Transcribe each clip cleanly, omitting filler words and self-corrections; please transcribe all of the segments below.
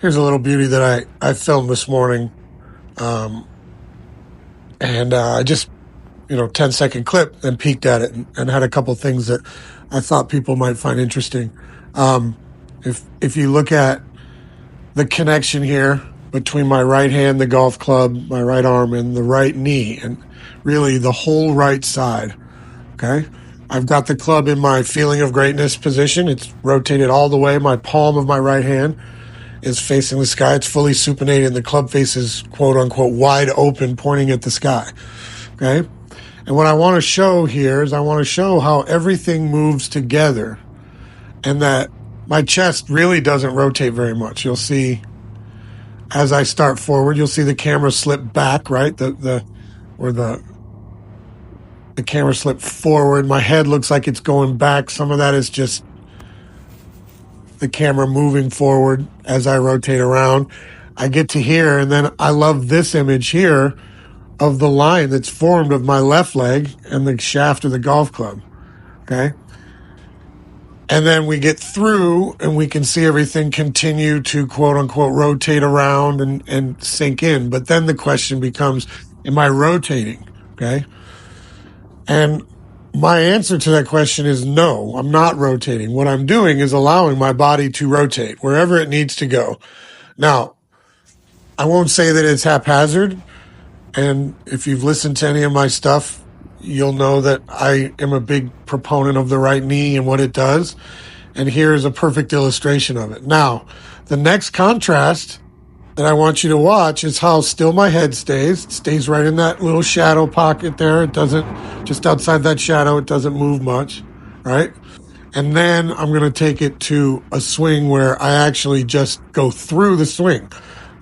Here's a little beauty that I filmed this morning. And I just, 10-second clip and peeked at it and had a couple things that I thought people might find interesting. If you look at the connection here between my right hand, the golf club, my right arm, and the right knee, and really the whole right side, okay? I've got the club in my feeling of greatness position. It's rotated all the way. My palm of my right hand is facing the sky. It's fully supinated, and the club face is quote unquote wide open, pointing at the sky. Okay. And what I want to show here is I want to show how everything moves together and that my chest really doesn't rotate very much. You'll see as I start forward, you'll see the camera slip back, right? The camera slip forward. My head looks like it's going back. Some of that is just the camera moving forward as I rotate around. I get to here, and then I love this image here of the line that's formed of my left leg and the shaft of the golf club, okay? And then we get through, and we can see everything continue to quote-unquote rotate around and sink in. But then the question becomes, am I rotating, okay? And my answer to that question is no, I'm not rotating. What I'm doing is allowing my body to rotate wherever it needs to go. Now, I won't say that it's haphazard. And if you've listened to any of my stuff, you'll know that I am a big proponent of the right knee and what it does. And here is a perfect illustration of it. Now, the next contrast that I want you to watch is how still my head stays. It stays right in that little shadow pocket there. It doesn't, just outside that shadow, it doesn't move much, right? And then I'm going to take it to a swing where I actually just go through the swing.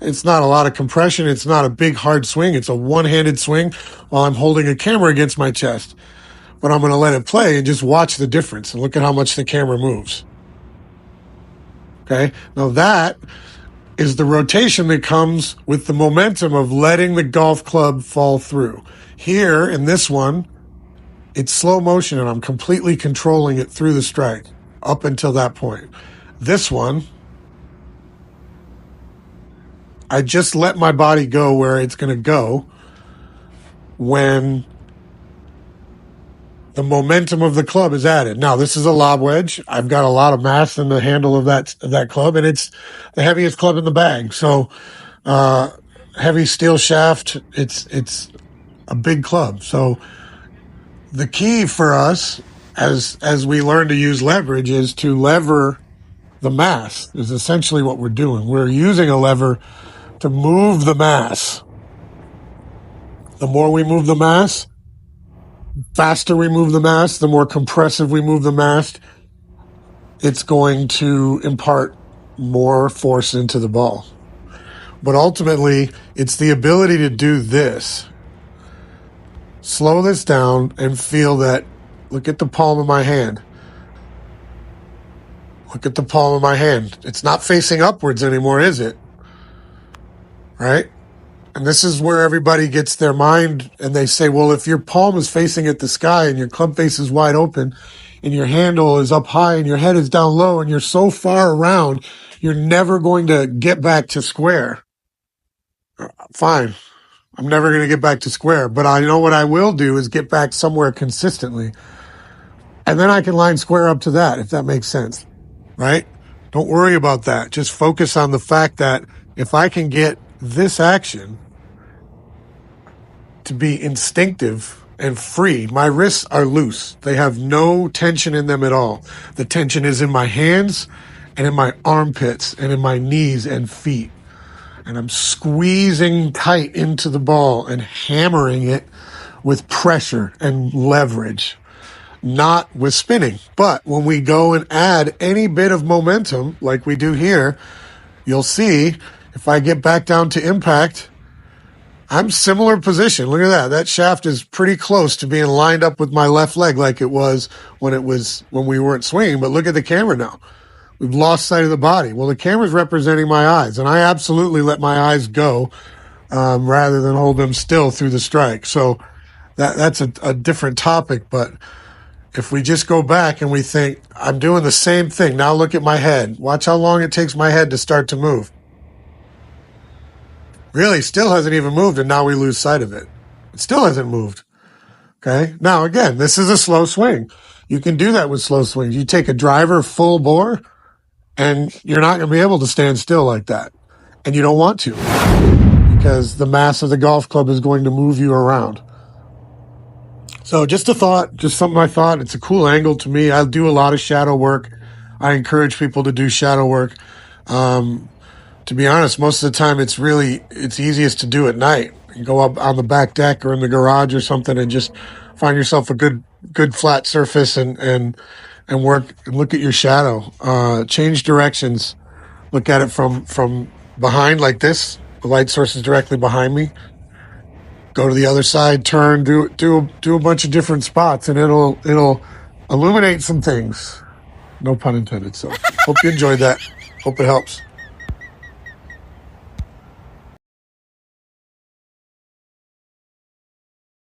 It's not a lot of compression. It's not a big, hard swing. It's a one-handed swing while I'm holding a camera against my chest. But I'm going to let it play and just watch the difference and look at how much the camera moves. Okay? Now that is the rotation that comes with the momentum of letting the golf club fall through. Here, in this one, it's slow motion, and I'm completely controlling it through the strike up until that point. This one, I just let my body go where it's going to go when the momentum of the club is added. Now, this is a lob wedge. I've got a lot of mass in the handle of that club, and it's the heaviest club in the bag. So, heavy steel shaft. It's a big club. So, the key for us as we learn to use leverage is to lever the mass. Is essentially what we're doing. We're using a lever to move the mass. The more we move the mass, faster we move the mass, the more compressive we move the mass, it's going to impart more force into the ball. But ultimately, it's the ability to do this. Slow this down and feel that. Look at the palm of my hand. Look at the palm of my hand. It's not facing upwards anymore, is it? Right? And this is where everybody gets their mind, and they say, well, if your palm is facing at the sky and your club face is wide open and your handle is up high and your head is down low and you're so far around, you're never going to get back to square. Fine. I'm never going to get back to square, but I know what I will do is get back somewhere consistently. And then I can line square up to that, if that makes sense, right? Don't worry about that. Just focus on the fact that if I can get this action to be instinctive and free, my wrists are loose. They have no tension in them at all. The tension is in my hands and in my armpits and in my knees and feet. And I'm squeezing tight into the ball and hammering it with pressure and leverage, not with spinning. But when we go and add any bit of momentum, like we do here, you'll see if I get back down to impact, I'm similar position. Look at that. That shaft is pretty close to being lined up with my left leg like it was when we weren't swinging. But look at the camera now. We've lost sight of the body. Well, the camera's representing my eyes, and I absolutely let my eyes go rather than hold them still through the strike. So that's a different topic. But if we just go back and we think, I'm doing the same thing. Now look at my head. Watch how long it takes my head to start to move. Really, still hasn't even moved, and now we lose sight of it. It still hasn't moved. Okay. Now, again, this is a slow swing. You can do that with slow swings. You take a driver full bore, and you're not going to be able to stand still like that. And you don't want to, because the mass of the golf club is going to move you around. So just a thought, just something I thought. It's a cool angle to me. I do a lot of shadow work. I encourage people to do shadow work. To be honest, most of the time it's easiest to do at night. You go up on the back deck or in the garage or something and just find yourself a good flat surface and work and look at your shadow. Change directions. Look at it from behind like this. The light source is directly behind me. Go to the other side, turn, do a bunch of different spots, and it'll illuminate some things. No pun intended. So hope you enjoyed that. Hope it helps.